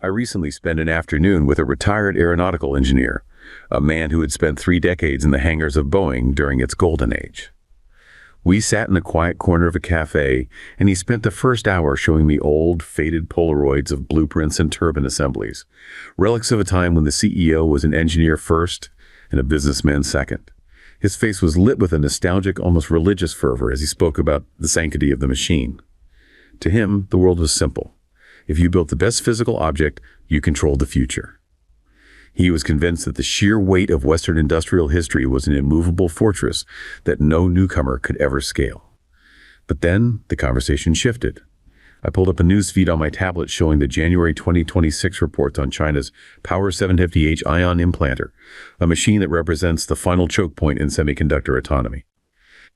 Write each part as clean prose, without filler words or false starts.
I recently spent an afternoon with a retired aeronautical engineer, a man who had spent 3 decades in the hangars of Boeing during its golden age. We sat in a quiet corner of a cafe, and he spent the first hour showing me old, faded Polaroids of blueprints and turbine assemblies, relics of a time when the CEO was an engineer first and a businessman second. His face was lit with a nostalgic, almost religious fervor as he spoke about the sanctity of the machine. To him, the world was simple. If you built the best physical object, you controlled the future. He was convinced that the sheer weight of Western industrial history was an immovable fortress that no newcomer could ever scale. But then the conversation shifted. I pulled up a news feed on my tablet showing the January 2026 reports on China's Power 750H ion implanter, a machine that represents the final choke point in semiconductor autonomy.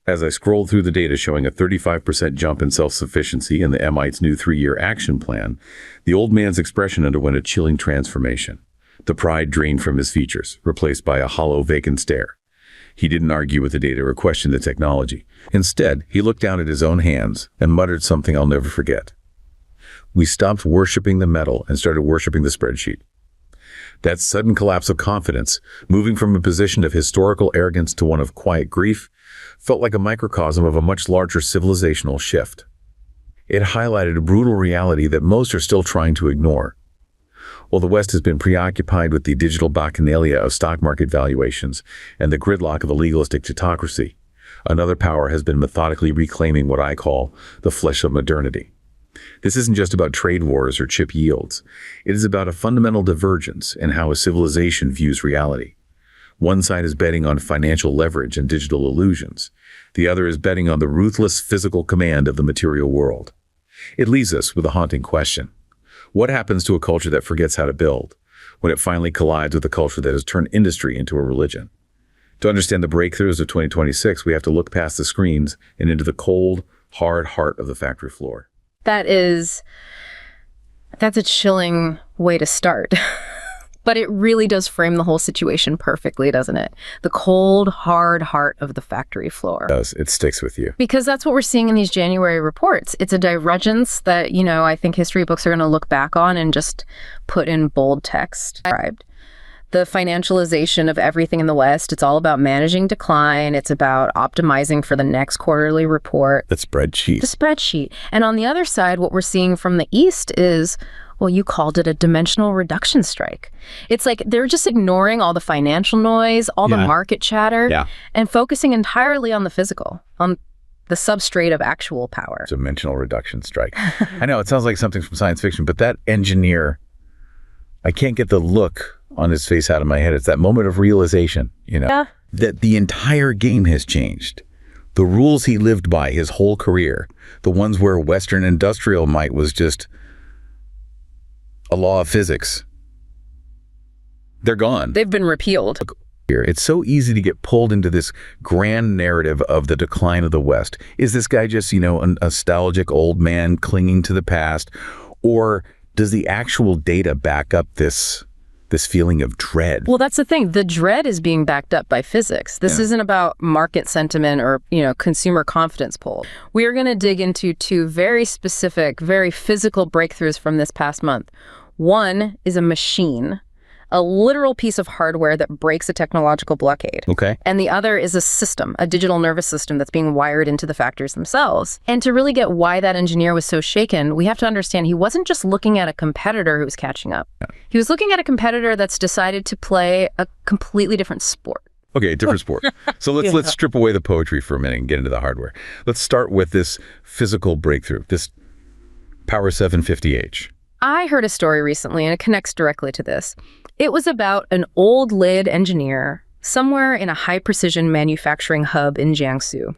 As I scrolled through the data showing a 35% jump in self-sufficiency in the MIT's new 3-year action plan, the old man's expression underwent a chilling transformation. The pride drained from his features, replaced by a hollow, vacant stare. He didn't argue with the data or question the technology. Instead, he looked down at his own hands and muttered something I'll never forget. We stopped worshiping the metal and started worshiping the spreadsheet. That sudden collapse of confidence, moving from a position of historical arrogance to one of quiet grief, felt like a microcosm of a much larger civilizational shift. It highlighted a brutal reality that most are still trying to ignore. While the West has been preoccupied with the digital bacchanalia of stock market valuations and the gridlock of a legalistic autocracy, another power has been methodically reclaiming what I call the flesh of modernity. This isn't just about trade wars or chip yields. It is about a fundamental divergence in how a civilization views reality. One side is betting on financial leverage and digital illusions. The other is betting on the ruthless physical command of the material world. It leaves us with a haunting question. What happens to a culture that forgets how to build, when it finally collides with a culture that has turned industry into a religion? To understand the breakthroughs of 2026, we have to look past the screens and into the cold, hard heart of the factory floor. That's a chilling way to start. But it really does frame the whole situation perfectly, doesn't it? The cold, hard heart of the factory floor. It does. It sticks with you. Because that's what we're seeing in these January reports. It's a divergence that, I think history books are going to look back on and just put in bold text. The financialization of everything in the West, it's all about managing decline. It's about optimizing for the next quarterly report. The spreadsheet. The spreadsheet. And on the other side, what we're seeing from the East is, well, you called it a dimensional reduction strike. It's like they're just ignoring all the financial noise, all the market chatter, and focusing entirely on the physical, on the substrate of actual power. Dimensional reduction strike. I know, it sounds like something from science fiction, but that engineer, I can't get the look on his face out of my head. It's that moment of realization, that the entire game has changed. The rules he lived by his whole career, the ones where Western industrial might was just a law of physics, they're gone. They've been repealed. It's so easy to get pulled into this grand narrative of the decline of the West. Is this guy just, a nostalgic old man clinging to the past? Or does the actual data back up this feeling of dread? Well, that's the thing. The dread is being backed up by physics. This isn't about market sentiment or, consumer confidence poll. We are going to dig into 2 very specific, very physical breakthroughs from this past month. One is a machine, a literal piece of hardware that breaks a technological blockade. Okay. And the other is a system, a digital nervous system that's being wired into the factories themselves. And to really get why that engineer was so shaken, we have to understand he wasn't just looking at a competitor who was catching up. He was looking at a competitor that's decided to play a completely different sport. Okay, different sport. So let's strip away the poetry for a minute and get into the hardware. Let's start with this physical breakthrough, this Power 750H. I heard a story recently, and it connects directly to this. It was about an old lead engineer somewhere in a high-precision manufacturing hub in Jiangsu.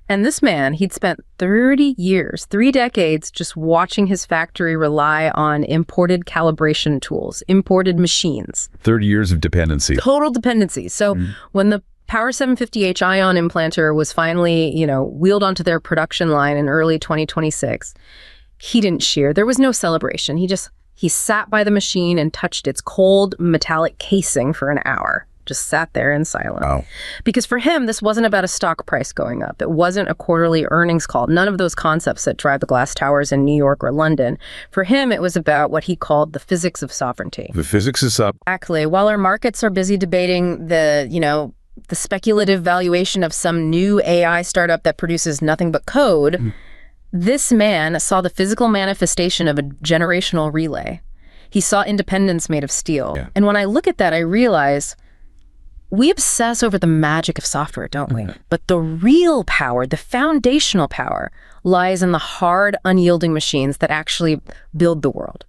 And this man, he'd spent 30 years, 3 decades, just watching his factory rely on imported calibration tools, imported machines. 30 years of dependency. Total dependency. So when the Power 750H ion implanter was finally, wheeled onto their production line in early 2026, he didn't cheer. There was no celebration. He sat by the machine and touched its cold metallic casing for an hour. just sat there in silence. Wow. Because for him, this wasn't about a stock price going up. It wasn't a quarterly earnings call. None of those concepts that drive the glass towers in New York or London. For him, it was about what he called the physics of sovereignty. The physics is up. Exactly. While our markets are busy debating the speculative valuation of some new AI startup that produces nothing but code, this man saw the physical manifestation of a generational relay. He saw independence made of steel. Yeah. And when I look at that, I realize we obsess over the magic of software, don't we? But the real power, the foundational power, lies in the hard, unyielding machines that actually build the world.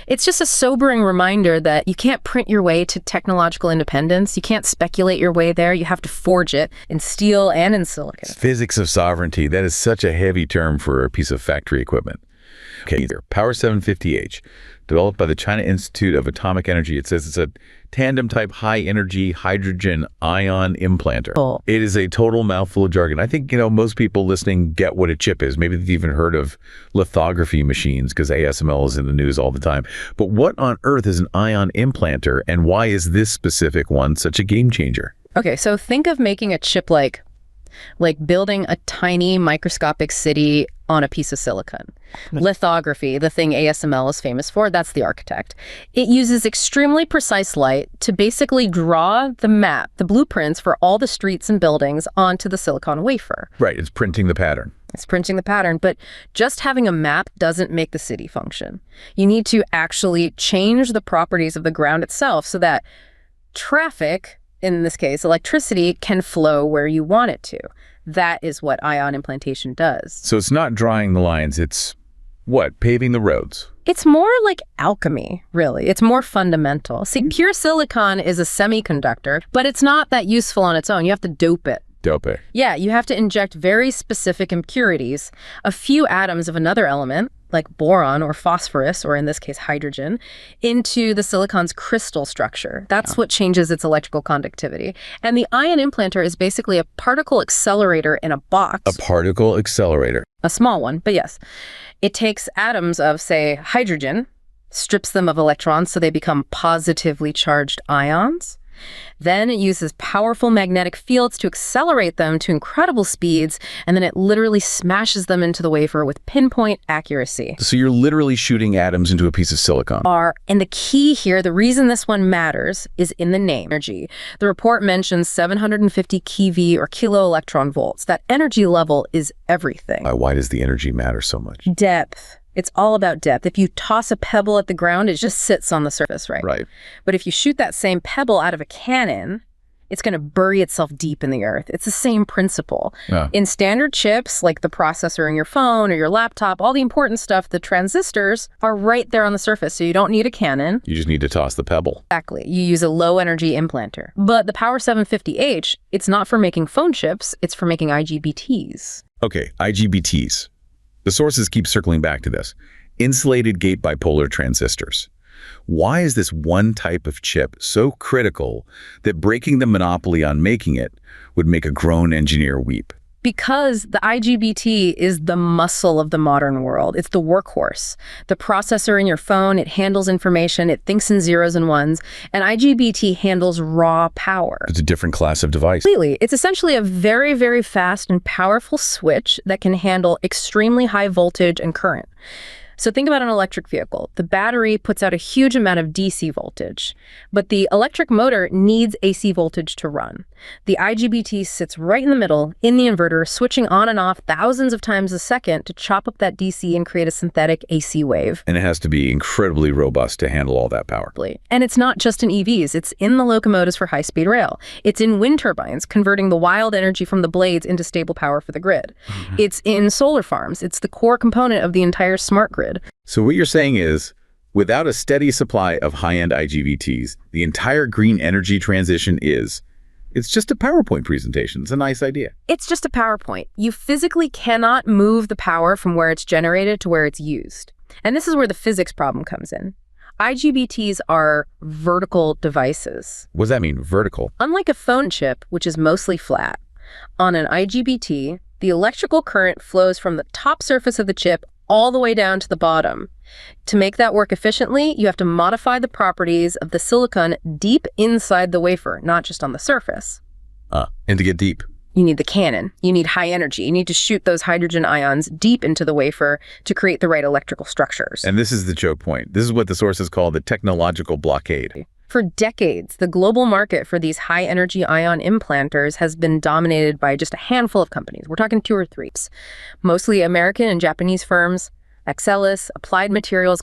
It's just a sobering reminder that you can't print your way to technological independence. You can't speculate your way there. You have to forge it in steel and in silicon. Physics of sovereignty. That is such a heavy term for a piece of factory equipment. Okay, Power 750H, developed by the China Institute of Atomic Energy. It says it's a tandem-type high-energy hydrogen ion implanter. Oh. It is a total mouthful of jargon. I think, most people listening get what a chip is. Maybe they've even heard of lithography machines because ASML is in the news all the time. But what on earth is an ion implanter, and why is this specific one such a game changer? Okay, so think of making a chip like building a tiny microscopic city on a piece of silicon. Lithography, the thing ASML is famous for, that's the architect. It uses extremely precise light to basically draw the map, the blueprints for all the streets and buildings onto the silicon wafer. Right, it's printing the pattern. It's printing the pattern, but just having a map doesn't make the city function. You need to actually change the properties of the ground itself so that traffic, in this case, electricity, can flow where you want it to. That is what ion implantation does. So it's not drawing the lines, it's what? Paving the roads. It's more like alchemy, really. It's more fundamental. See, pure silicon is a semiconductor, but it's not that useful on its own. You have to dope it. Dope it. Yeah, you have to inject very specific impurities, a few atoms of another element, like boron or phosphorus, or in this case hydrogen, into the silicon's crystal structure. That's what changes its electrical conductivity. And the ion implanter is basically a particle accelerator in a box. A particle accelerator. A small one, but yes. It takes atoms of, say, hydrogen, strips them of electrons so they become positively charged ions. Then it uses powerful magnetic fields to accelerate them to incredible speeds, and then it literally smashes them into the wafer with pinpoint accuracy. So you're literally shooting atoms into a piece of silicon. And the key here, the reason this one matters, is in the name, energy. The report mentions 750 keV or kilo electron volts. That energy level is everything. Why does the energy matter so much? Depth. It's all about depth. If you toss a pebble at the ground, it just sits on the surface, right? Right. But if you shoot that same pebble out of a cannon, it's going to bury itself deep in the earth. It's the same principle. Yeah. In standard chips, like the processor in your phone or your laptop, all the important stuff, the transistors, are right there on the surface, so you don't need a cannon. You just need to toss the pebble. Exactly. You use a low-energy implanter. But the Power 750H, it's not for making phone chips, it's for making IGBTs. Okay, IGBTs. The sources keep circling back to this. Insulated gate bipolar transistors. Why is this one type of chip so critical that breaking the monopoly on making it would make a grown engineer weep? Because the IGBT is the muscle of the modern world. It's the workhorse. The processor in your phone, it handles information, it thinks in zeros and ones, and IGBT handles raw power. It's a different class of device. Completely. It's essentially a very, very fast and powerful switch that can handle extremely high voltage and current. So think about an electric vehicle. The battery puts out a huge amount of DC voltage, but the electric motor needs AC voltage to run. The IGBT sits right in the middle in the inverter, switching on and off thousands of times a second to chop up that DC and create a synthetic AC wave. And it has to be incredibly robust to handle all that power. And it's not just in EVs. It's in the locomotives for high-speed rail. It's in wind turbines, converting the wild energy from the blades into stable power for the grid. It's in solar farms. It's the core component of the entire smart grid. So what you're saying is, without a steady supply of high-end IGBTs, the entire green energy transition it's just a PowerPoint presentation. It's a nice idea. It's just a PowerPoint. You physically cannot move the power from where it's generated to where it's used. And this is where the physics problem comes in. IGBTs are vertical devices. What does that mean, vertical? Unlike a phone chip, which is mostly flat, on an IGBT, the electrical current flows from the top surface of the chip all the way down to the bottom. To make that work efficiently, you have to modify the properties of the silicon deep inside the wafer, not just on the surface. And to get deep, you need the cannon. You need high energy. You need to shoot those hydrogen ions deep into the wafer to create the right electrical structures. And this is the choke point. This is what the sources call the technological blockade. For decades, the global market for these high-energy ion implanters has been dominated by just a handful of companies. We're talking 2 or 3. Mostly American and Japanese firms, Axcelis, Applied Materials.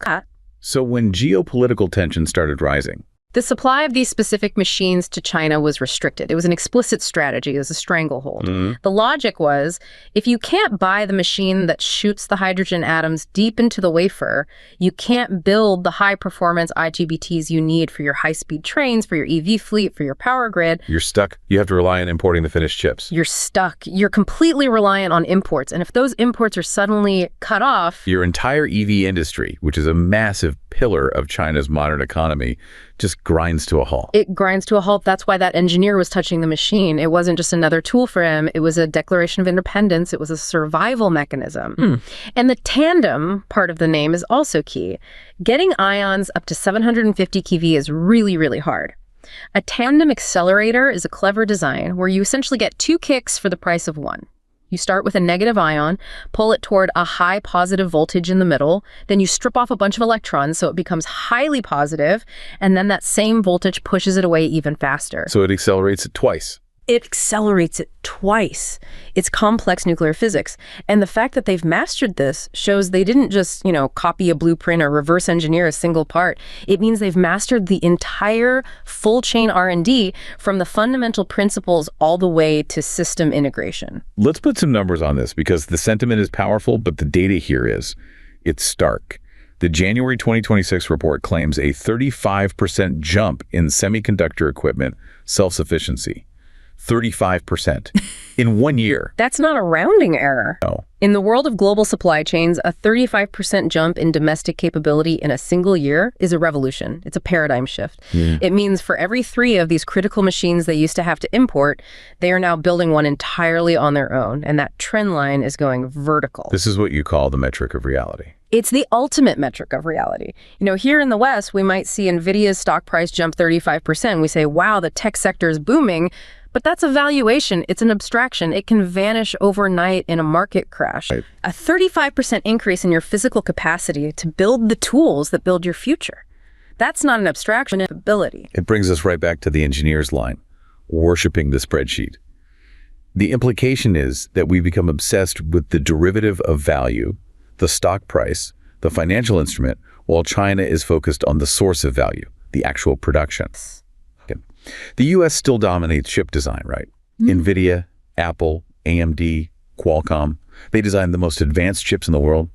So when geopolitical tensions started rising, the supply of these specific machines to China was restricted. It was an explicit strategy as a stranglehold. The logic was, if you can't buy the machine that shoots the hydrogen atoms deep into the wafer, you can't build the high-performance IGBTs you need for your high-speed trains, for your EV fleet, for your power grid. You're stuck. You have to rely on importing the finished chips. You're stuck. You're completely reliant on imports. And if those imports are suddenly cut off, your entire EV industry, which is a massive pillar of China's modern economy, just grinds to a halt. It grinds to a halt. That's why that engineer was touching the machine. It wasn't just another tool for him. It was a declaration of independence. It was a survival mechanism. And the tandem part of the name is also key. Getting ions up to 750 keV is really, really hard. A tandem accelerator is a clever design where you essentially get 2 kicks for the price of 1. You start with a negative ion, pull it toward a high positive voltage in the middle, then you strip off a bunch of electrons so it becomes highly positive, and then that same voltage pushes it away even faster. So it accelerates it twice. It accelerates it twice. It's complex nuclear physics. And the fact that they've mastered this shows they didn't just, copy a blueprint or reverse engineer a single part. It means they've mastered the entire full chain R&D from the fundamental principles all the way to system integration. Let's put some numbers on this because the sentiment is powerful, but the data here it's stark. The January 2026 report claims a 35% jump in semiconductor equipment self-sufficiency. 35% in 1 year. That's not a rounding error. No. In the world of global supply chains, a 35% jump in domestic capability in a single year is a revolution. It's a paradigm shift. It means for every 3 of these critical machines they used to have to import, they are now building one entirely on their own, and that trend line is going vertical. This is what you call the metric of reality. It's the ultimate metric of reality. Here in the West, we might see NVIDIA's stock price jump 35%. We say, wow, the tech sector is booming. But that's a valuation. It's an abstraction. It can vanish overnight in a market crash. Right. A 35% increase in your physical capacity to build the tools that build your future. That's not an abstraction, it's ability. It brings us right back to the engineer's line, worshiping the spreadsheet. The implication is that we become obsessed with the derivative of value, the stock price, the financial instrument, while China is focused on the source of value, the actual production. The U.S. still dominates chip design, right? NVIDIA, Apple, AMD, Qualcomm, they design the most advanced chips in the world.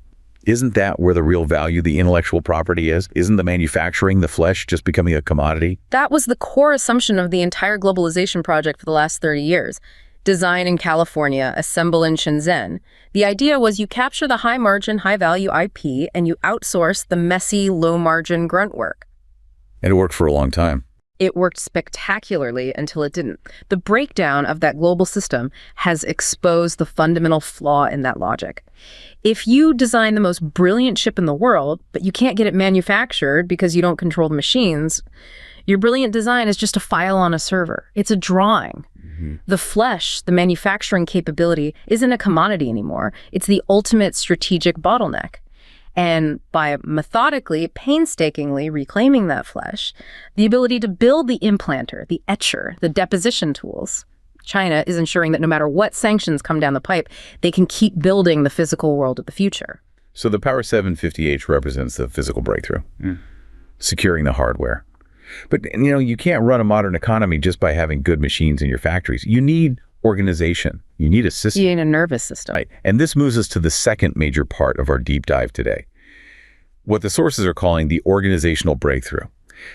Isn't that where the real value, the intellectual property is? Isn't the manufacturing, the flesh, just becoming a commodity? That was the core assumption of the entire globalization project for the last 30 years. Design in California, assemble in Shenzhen. The idea was you capture the high-margin, high-value IP, and you outsource the messy, low-margin grunt work. And it worked for a long time. It worked spectacularly until it didn't. The breakdown of that global system has exposed the fundamental flaw in that logic. If you design the most brilliant chip in the world, but you can't get it manufactured because you don't control the machines, your brilliant design is just a file on a server. It's a drawing. The flesh, the manufacturing capability, isn't a commodity anymore. It's the ultimate strategic bottleneck. And by methodically, painstakingly reclaiming that flesh, the ability to build the implanter, the etcher, the deposition tools, China is ensuring that no matter what sanctions come down the pipe, they can keep building the physical world of the future. So the Power 750H represents the physical breakthrough, securing the hardware. But, you can't run a modern economy just by having good machines in your factories. You need organization. You need a system. You need a nervous system. Right. And this moves us to the second major part of our deep dive today, what the sources are calling the organizational breakthrough.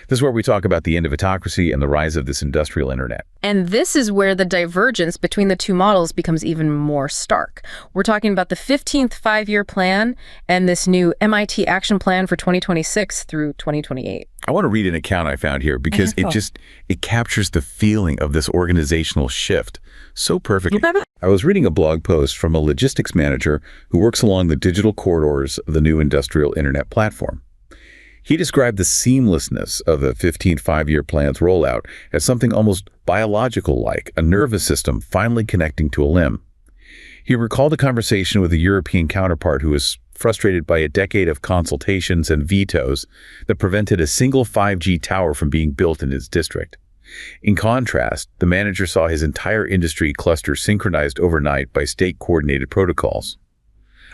This is where we talk about the end of autocracy and the rise of this industrial internet. And this is where the divergence between the two models becomes even more stark. We're talking about the 15th five-year plan and this new MIT action plan for 2026 through 2028. I want to read an account I found here because it captures the feeling of this organizational shift so perfectly. I was reading a blog post from a logistics manager who works along the digital corridors of the new industrial internet platform. He described the seamlessness of the 15 five-year plan's rollout as something almost biological, like a nervous system finally connecting to a limb. He recalled a conversation with a European counterpart who was frustrated by a decade of consultations and vetoes that prevented a single 5G tower from being built in his district. In contrast, the manager saw his entire industry cluster synchronized overnight by state-coordinated protocols.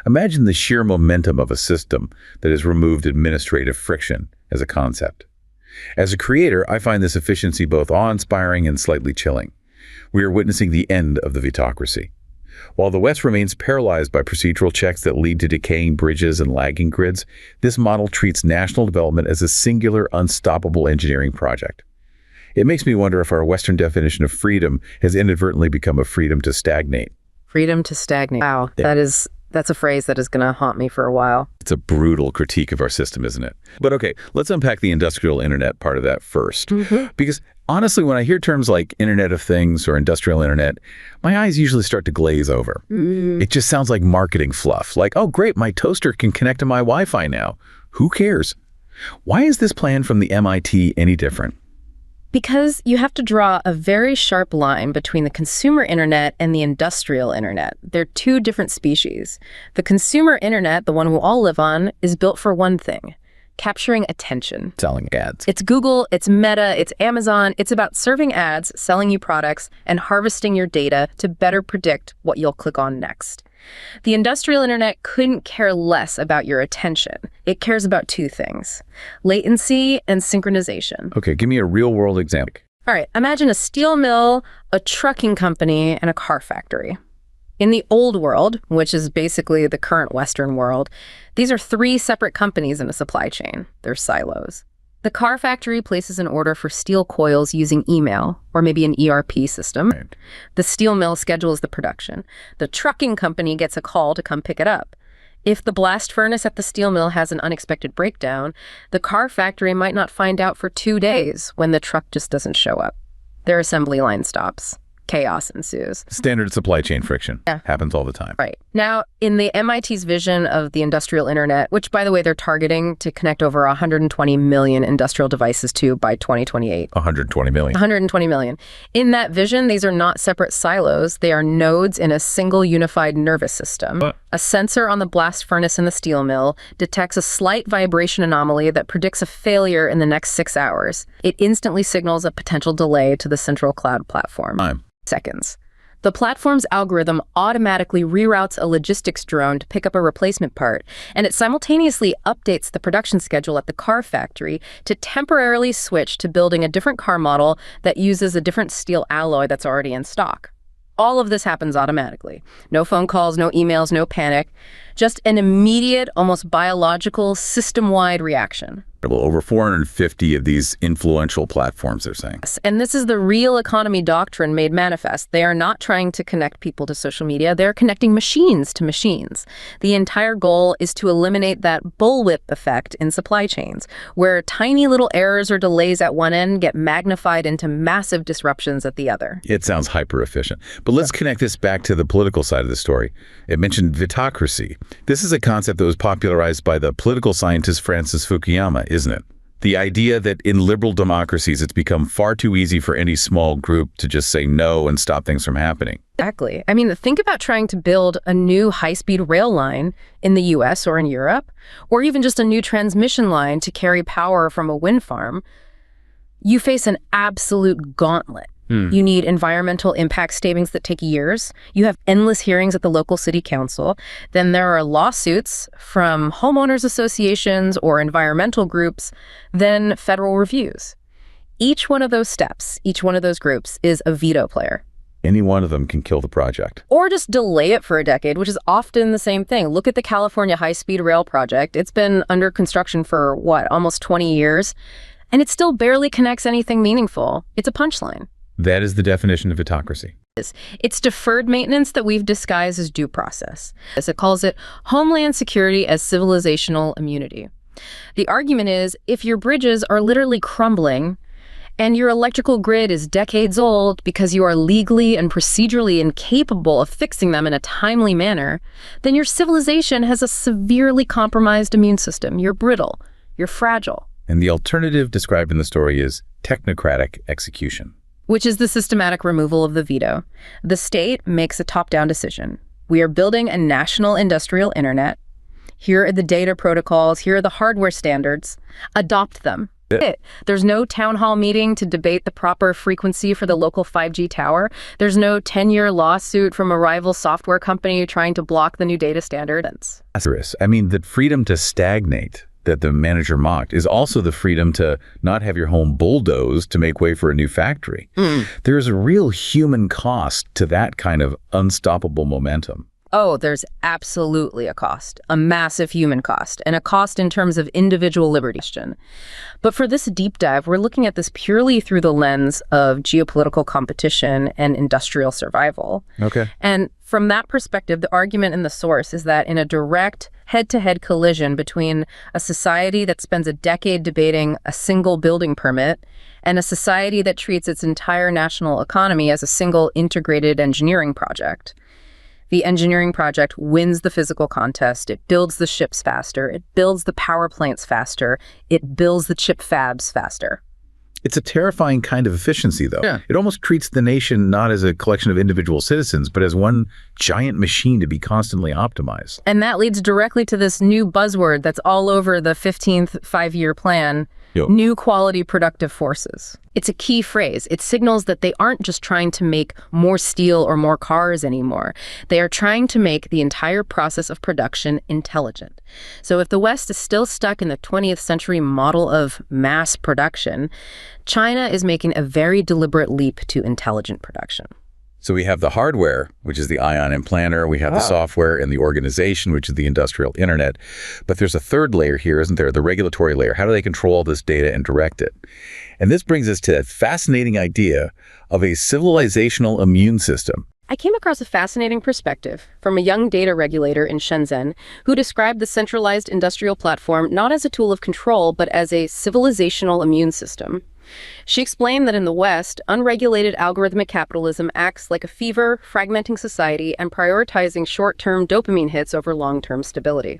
Imagine the sheer momentum of a system that has removed administrative friction as a concept. As a creator, I find this efficiency both awe-inspiring and slightly chilling. We are witnessing the end of the vetocracy. While the West remains paralyzed by procedural checks that lead to decaying bridges and lagging grids, this model treats national development as a singular, unstoppable engineering project. It makes me wonder if our Western definition of freedom has inadvertently become a freedom to stagnate. Freedom to stagnate. Wow, that's a phrase that is going to haunt me for a while. It's a brutal critique of our system, isn't it? But okay, let's unpack the industrial internet part of that first. Because honestly, when I hear terms like Internet of Things or industrial internet, my eyes usually start to glaze over. It just sounds like marketing fluff. Like, oh great, my toaster can connect to my Wi-Fi now. Who cares? Why is this plan from the MIT any different? Because you have to draw a very sharp line between the consumer internet and the industrial internet. They're two different species. The consumer internet, the one we all live on, is built for one thing: capturing attention. Selling ads. It's Google, it's Meta, it's Amazon. It's about serving ads, selling you products, and harvesting your data to better predict what you'll click on next. The industrial internet couldn't care less about your attention. It cares about two things: latency and synchronization. Okay, give me a real-world example. All right, imagine a steel mill, a trucking company, and a car factory. In the old world, which is basically the current Western world, these are three separate companies in a supply chain. They're silos. The car factory places an order for steel coils using email or maybe an ERP system. Right. The steel mill schedules the production. The trucking company gets a call to come pick it up. If the blast furnace at the steel mill has an unexpected breakdown, the car factory might not find out for 2 days when the truck just doesn't show up. Their assembly line stops. Chaos ensues. Standard supply chain friction. Yeah. Happens all the time. Right. Now, in the MIT's vision of the industrial internet, which, by the way, they're targeting to connect over 120 million industrial devices to by 2028. 120 million. 120 million. In that vision, these are not separate silos. They are nodes in a single unified nervous system. A sensor on the blast furnace in the steel mill detects a slight vibration anomaly that predicts a failure in the next 6 hours. It instantly signals a potential delay to the central cloud platform. Seconds. The platform's algorithm automatically reroutes a logistics drone to pick up a replacement part, and it simultaneously updates the production schedule at the car factory to temporarily switch to building a different car model that uses a different steel alloy that's already in stock. All of this happens automatically. No phone calls, no emails, no panic. Just an immediate, almost biological, system-wide reaction. Over 450 of these influential platforms, they're saying. And this is the real economy doctrine made manifest. They are not trying to connect people to social media. They're connecting machines to machines. The entire goal is to eliminate that bullwhip effect in supply chains, where tiny little errors or delays at one end get magnified into massive disruptions at the other. It sounds hyper efficient. But let's connect this back to the political side of the story. It mentioned vetocracy. This is a concept that was popularized by the political scientist Francis Fukuyama, isn't it? The idea that in liberal democracies, it's become far too easy for any small group to just say no and stop things from happening. Exactly. I mean, think about trying to build a new high-speed rail line in the US or in Europe, or even just a new transmission line to carry power from a wind farm. You face an absolute gauntlet. You need environmental impact statements that take years. You have endless hearings at the local city council. Then there are lawsuits from homeowners associations or environmental groups, then federal reviews. Each one of those steps, each one of those groups is a veto player. Any one of them can kill the project. Or just delay it for a decade, which is often the same thing. Look at the California high-speed rail project. It's been under construction for, almost 20 years, and it still barely connects anything meaningful. It's a punchline. That is the definition of vetocracy. It's deferred maintenance that we've disguised as due process. As it calls it, homeland security as civilizational immunity. The argument is, if your bridges are literally crumbling and your electrical grid is decades old because you are legally and procedurally incapable of fixing them in a timely manner, then your civilization has a severely compromised immune system. You're brittle. You're fragile. And the alternative described in the story is technocratic execution, which is the systematic removal of the veto. The state makes a top-down decision. We are building a national industrial internet. Here are the data protocols. Here are the hardware standards. Adopt them. There's no town hall meeting to debate the proper frequency for the local 5G tower. There's no 10-year lawsuit from a rival software company trying to block the new data standards. I mean, the freedom to stagnate that the manager mocked is also the freedom to not have your home bulldozed to make way for a new factory. There's a real human cost to that kind of unstoppable momentum. Oh, there's absolutely a cost, a massive human cost, and a cost in terms of individual liberty. But for this deep dive, we're looking at this purely through the lens of geopolitical competition and industrial survival. Okay. And from that perspective, the argument in the source is that in a direct head-to-head collision between a society that spends a decade debating a single building permit and a society that treats its entire national economy as a single integrated engineering project, the engineering project wins the physical contest. It builds the ships faster. It builds the power plants faster. It builds the chip fabs faster. It's a terrifying kind of efficiency, though. Yeah. It almost treats the nation not as a collection of individual citizens, but as one giant machine to be constantly optimized. And that leads directly to this new buzzword that's all over the 15th five-year plan, new quality productive forces. It's a key phrase. It signals that they aren't just trying to make more steel or more cars anymore. They are trying to make the entire process of production intelligent. So if the West is still stuck in the 20th century model of mass production, China is making a very deliberate leap to intelligent production. So we have the hardware, which is the ion implanter. We have the software and the organization, which is the industrial internet. But there's a third layer here, isn't there? The regulatory layer. How do they control all this data and direct it? And this brings us to that fascinating idea of a civilizational immune system. I came across a fascinating perspective from a young data regulator in Shenzhen who described the centralized industrial platform not as a tool of control, but as a civilizational immune system. She explained that in the West, unregulated algorithmic capitalism acts like a fever, fragmenting society and prioritizing short-term dopamine hits over long-term stability.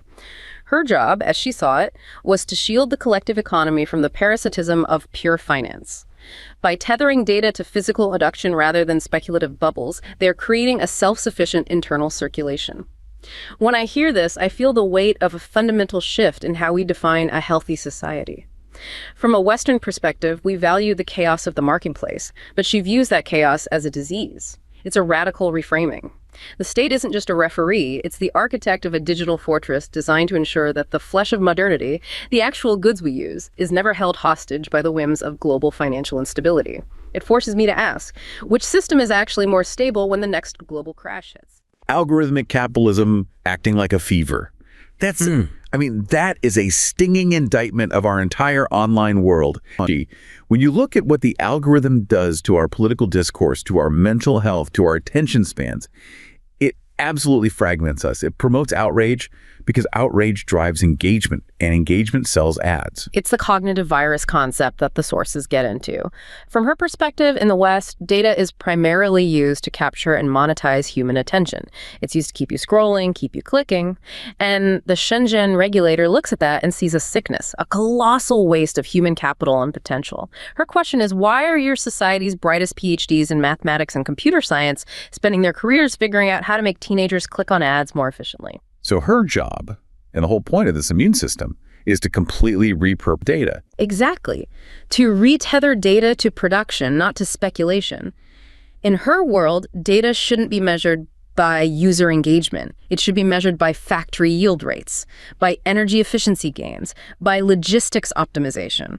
Her job, as she saw it, was to shield the collective economy from the parasitism of pure finance. By tethering data to physical adduction rather than speculative bubbles, they're creating a self-sufficient internal circulation. When I hear this, I feel the weight of a fundamental shift in how we define a healthy society. From a Western perspective, we value the chaos of the marketplace, but she views that chaos as a disease. It's a radical reframing. The state isn't just a referee, it's the architect of a digital fortress designed to ensure that the flesh of modernity, the actual goods we use, is never held hostage by the whims of global financial instability. It forces me to ask, which system is actually more stable when the next global crash hits? Algorithmic capitalism acting like a fever. That's, I mean, that is a stinging indictment of our entire online world. When you look at what the algorithm does to our political discourse, to our mental health, to our attention spans, it absolutely fragments us. It promotes outrage because outrage drives engagement, and engagement sells ads. It's the cognitive virus concept that the sources get into. From her perspective, in the West, data is primarily used to capture and monetize human attention. It's used to keep you scrolling, keep you clicking. And the Shenzhen regulator looks at that and sees a sickness, a colossal waste of human capital and potential. Her question is, why are your society's brightest PhDs in mathematics and computer science spending their careers figuring out how to make teenagers click on ads more efficiently? So her job, and the whole point of this immune system, is to completely repurpose data. Exactly. To retether data to production, not to speculation. In her world, data shouldn't be measured by user engagement. It should be measured by factory yield rates, by energy efficiency gains, by logistics optimization.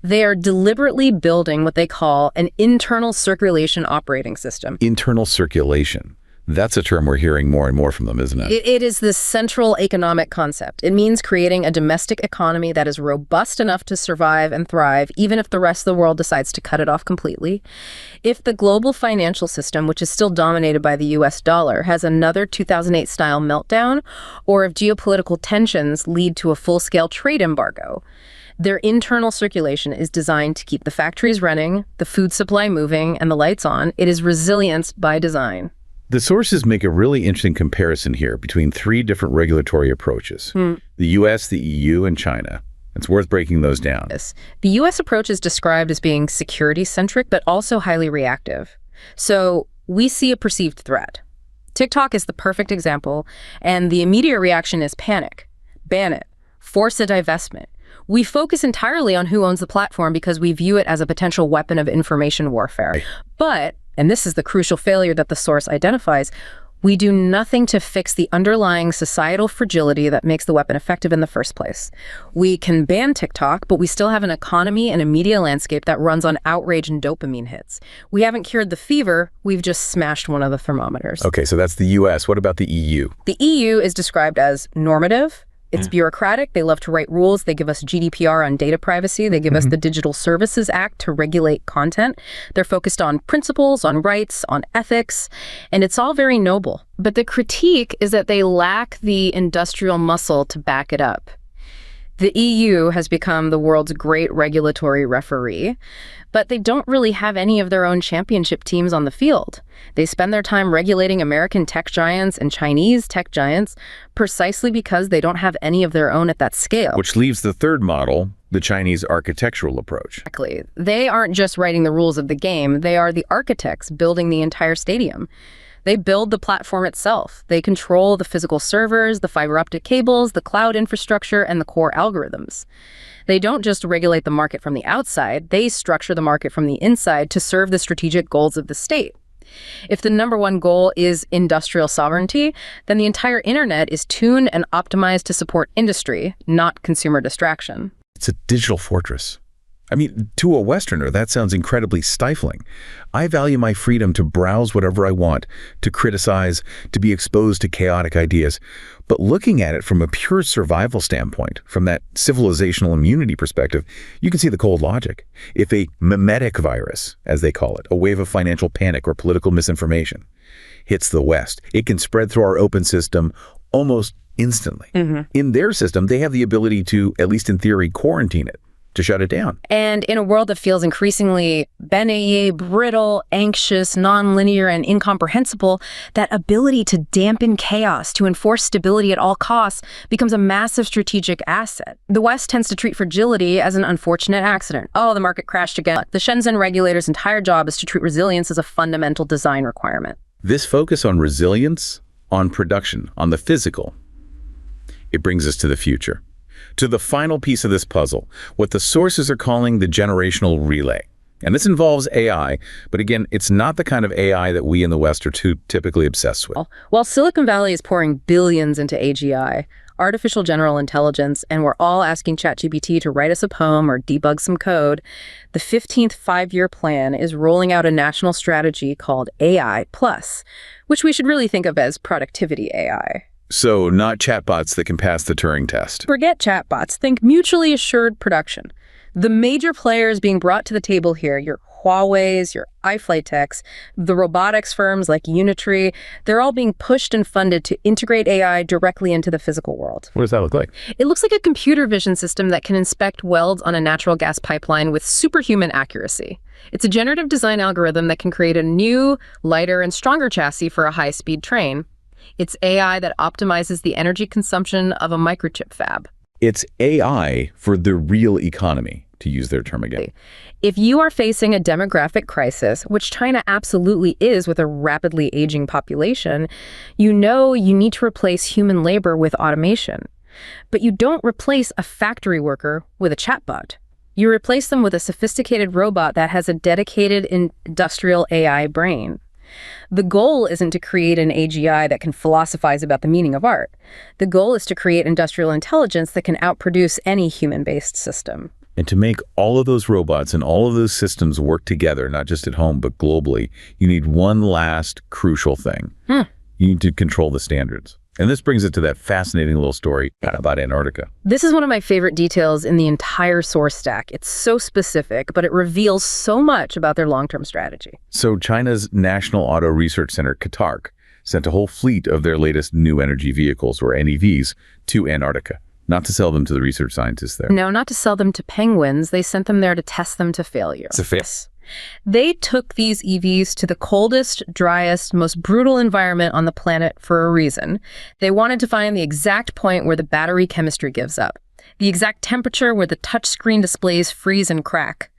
They are deliberately building what they call an internal circulation operating system. Internal circulation. That's a term we're hearing more and more from them, isn't it? It is the central economic concept. It means creating a domestic economy that is robust enough to survive and thrive, even if the rest of the world decides to cut it off completely. If the global financial system, which is still dominated by the US dollar, has another 2008-style meltdown, or if geopolitical tensions lead to a full-scale trade embargo, their internal circulation is designed to keep the factories running, the food supply moving, and the lights on. It is resilience by design. The sources make a really interesting comparison here between three different regulatory approaches, the US, the EU, and China. It's worth breaking those down. The US approach is described as being security-centric, but also highly reactive. So we see a perceived threat. TikTok is the perfect example, and the immediate reaction is panic, ban it, force a divestment. We focus entirely on who owns the platform because we view it as a potential weapon of information warfare. Right. But, and this is the crucial failure that the source identifies, we do nothing to fix the underlying societal fragility that makes the weapon effective in the first place. We can ban TikTok, but we still have an economy and a media landscape that runs on outrage and dopamine hits. We haven't cured the fever, we've just smashed one of the thermometers. Okay, so that's the US. What about the EU? The EU is described as normative. It's bureaucratic. They love to write rules. They give us GDPR on data privacy. They give us the Digital Services Act to regulate content. They're focused on principles, on rights, on ethics, and it's all very noble. But the critique is that they lack the industrial muscle to back it up. The EU has become the world's great regulatory referee, but they don't really have any of their own championship teams on the field. They spend their time regulating American tech giants and Chinese tech giants precisely because they don't have any of their own at that scale. Which leaves the third model, the Chinese architectural approach. Exactly. They aren't just writing the rules of the game, they are the architects building the entire stadium. They build the platform itself. They control the physical servers, the fiber optic cables, the cloud infrastructure, and the core algorithms. They don't just regulate the market from the outside, they structure the market from the inside to serve the strategic goals of the state. If the number one goal is industrial sovereignty, then the entire internet is tuned and optimized to support industry, not consumer distraction. It's a digital fortress. I mean, to a Westerner, that sounds incredibly stifling. I value my freedom to browse whatever I want, to criticize, to be exposed to chaotic ideas. But looking at it from a pure survival standpoint, from that civilizational immunity perspective, you can see the cold logic. If a mimetic virus, as they call it, a wave of financial panic or political misinformation, hits the West, it can spread through our open system almost instantly. In their system, they have the ability to, at least in theory, quarantine it, to shut it down. And in a world that feels increasingly balayé, brittle, anxious, nonlinear, and incomprehensible, that ability to dampen chaos, to enforce stability at all costs, becomes a massive strategic asset. The West tends to treat fragility as an unfortunate accident. Oh, the market crashed again. The Shenzhen regulator's entire job is to treat resilience as a fundamental design requirement. This focus on resilience, on production, on the physical, it brings us to the future. To the final piece of this puzzle, what the sources are calling the generational relay. And this involves AI, but again, it's not the kind of AI that we in the West are too typically obsessed with. While Silicon Valley is pouring billions into AGI, artificial general intelligence, and we're all asking ChatGPT to write us a poem or debug some code, the 15th five-year plan is rolling out a national strategy called AI Plus, which we should really think of as productivity AI. So not chatbots that can pass the Turing test. Forget chatbots. Think mutually assured production. The major players being brought to the table here, your Huawei's, your iFlytek's, the robotics firms like Unitree, they're all being pushed and funded to integrate AI directly into the physical world. What does that look like? It looks like a computer vision system that can inspect welds on a natural gas pipeline with superhuman accuracy. It's a generative design algorithm that can create a new, lighter, and stronger chassis for a high-speed train. It's AI that optimizes the energy consumption of a microchip fab. It's AI for the real economy, to use their term again. If you are facing a demographic crisis, which China absolutely is with a rapidly aging population, you know you need to replace human labor with automation. But you don't replace a factory worker with a chatbot. You replace them with a sophisticated robot that has a dedicated industrial AI brain. The goal isn't to create an AGI that can philosophize about the meaning of art. The goal is to create industrial intelligence that can outproduce any human-based system. And to make all of those robots and all of those systems work together, not just at home, but globally, you need one last crucial thing. You need to control the standards. And this brings it to that fascinating little story about Antarctica. This is one of my favorite details in the entire source stack. It's so specific, but it reveals so much about their long-term strategy. So China's National Auto Research Center, CATARC, sent a whole fleet of their latest new energy vehicles, or NEVs, to Antarctica. Not to sell them to the research scientists there. No, not to sell them to penguins. They sent them there to test them to failure. They took these EVs to the coldest, driest, most brutal environment on the planet for a reason. They wanted to find the exact point where the battery chemistry gives up, the exact temperature where the touchscreen displays freeze and crack,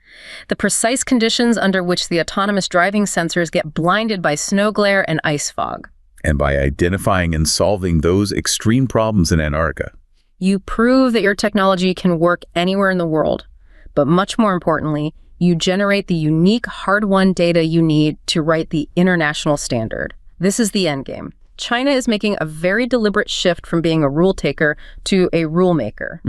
the precise conditions under which the autonomous driving sensors get blinded by snow glare and ice fog. And by identifying and solving those extreme problems in Antarctica, you prove that your technology can work anywhere in the world, but much more importantly, you generate the unique hard-won data you need to write the international standard. This is the endgame. China is making a very deliberate shift from being a rule taker to a rule maker.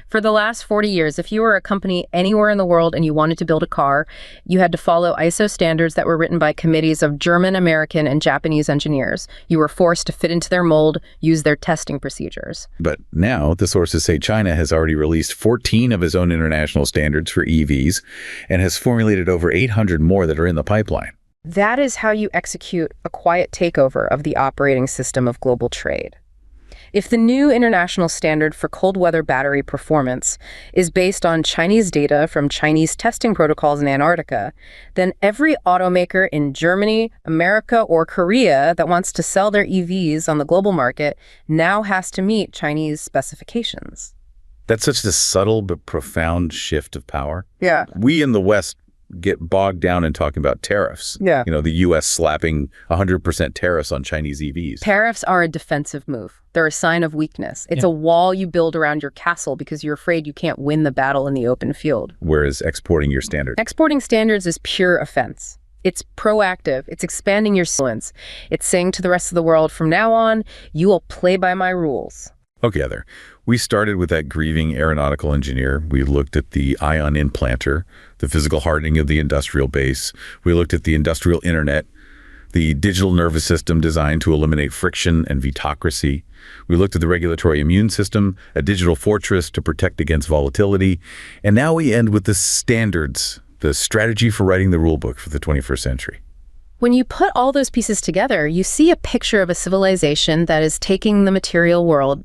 For the last 40 years, if you were a company anywhere in the world and you wanted to build a car, you had to follow ISO standards that were written by committees of German, American, and Japanese engineers. You were forced to fit into their mold, use their testing procedures. But now the sources say China has already released 14 of its own international standards for EVs and has formulated over 800 more that are in the pipeline. That is how you execute a quiet takeover of the operating system of global trade. If the new international standard for cold weather battery performance is based on Chinese data from Chinese testing protocols in Antarctica, then every automaker in Germany, America, or Korea that wants to sell their EVs on the global market now has to meet Chinese specifications. That's such a subtle but profound shift of power. Yeah. We in the West get bogged down in talking about tariffs. Yeah. You know, the U.S. slapping 100% tariffs on Chinese EVs. Tariffs are a defensive move. They're a sign of weakness. It's a wall you build around your castle because you're afraid you can't win the battle in the open field. Whereas exporting your standard. Exporting standards is pure offense. It's proactive. It's expanding your influence. It's saying to the rest of the world, from now on, you will play by my rules. Okay, Heather. We started with that grieving aeronautical engineer. We looked at the ion implanter, the physical hardening of the industrial base. We looked at the industrial internet, the digital nervous system designed to eliminate friction and vetocracy. We looked at the regulatory immune system, a digital fortress to protect against volatility. And now we end with the standards, the strategy for writing the rule book for the 21st century. When you put all those pieces together, you see a picture of a civilization that is taking the material world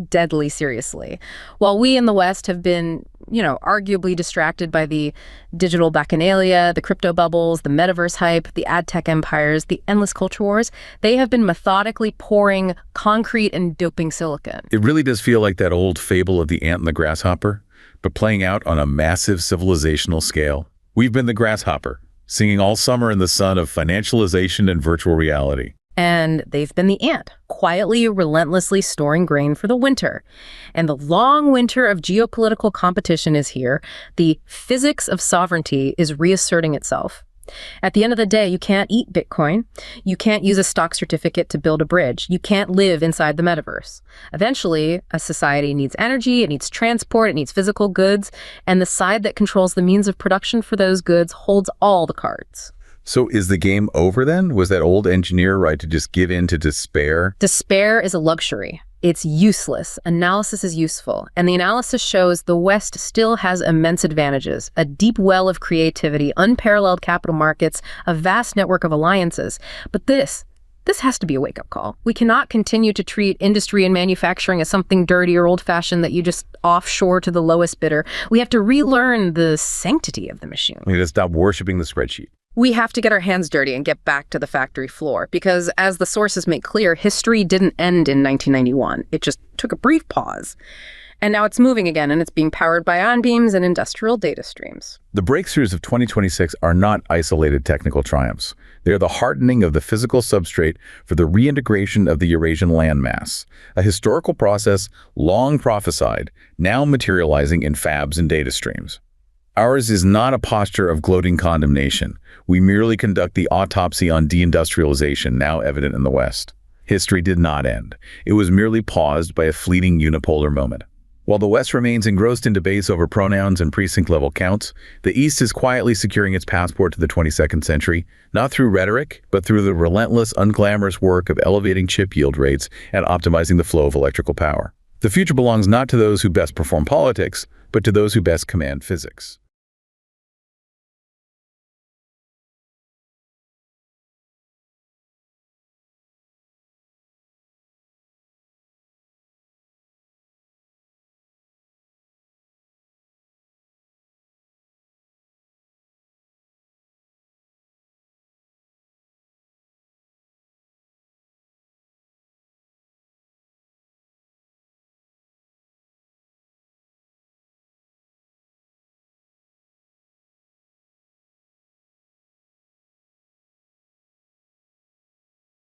deadly seriously. While we in the West have been, arguably distracted by the digital bacchanalia, the crypto bubbles, the metaverse hype, the ad tech empires, the endless culture wars, they have been methodically pouring concrete and doping silicon. It really does feel like that old fable of the ant and the grasshopper, but playing out on a massive civilizational scale. We've been the grasshopper, singing all summer in the sun of financialization and virtual reality. And they've been the ant, quietly, relentlessly storing grain for the winter. And the long winter of geopolitical competition is here. The physics of sovereignty is reasserting itself. At the end of the day, you can't eat Bitcoin. You can't use a stock certificate to build a bridge. You can't live inside the metaverse. Eventually, a society needs energy, it needs transport, it needs physical goods, and the side that controls the means of production for those goods holds all the cards. So is the game over then? Was that old engineer right to just give in to despair? Despair is a luxury. It's useless. Analysis is useful. And the analysis shows the West still has immense advantages, a deep well of creativity, unparalleled capital markets, a vast network of alliances. But this has to be a wake-up call. We cannot continue to treat industry and manufacturing as something dirty or old-fashioned that you just offshore to the lowest bidder. We have to relearn the sanctity of the machine. We need to stop worshiping the spreadsheet. We have to get our hands dirty and get back to the factory floor because, as the sources make clear, history didn't end in 1991. It just took a brief pause. And now it's moving again, and it's being powered by ion beams and industrial data streams. The breakthroughs of 2026 are not isolated technical triumphs. They are the hardening of the physical substrate for the reintegration of the Eurasian landmass, a historical process long prophesied, now materializing in fabs and data streams. Ours is not a posture of gloating condemnation. We merely conduct the autopsy on deindustrialization now evident in the West. History did not end. It was merely paused by a fleeting unipolar moment. While the West remains engrossed in debates over pronouns and precinct-level counts, the East is quietly securing its passport to the 22nd century, not through rhetoric, but through the relentless, unglamorous work of elevating chip yield rates and optimizing the flow of electrical power. The future belongs not to those who best perform politics, but to those who best command physics.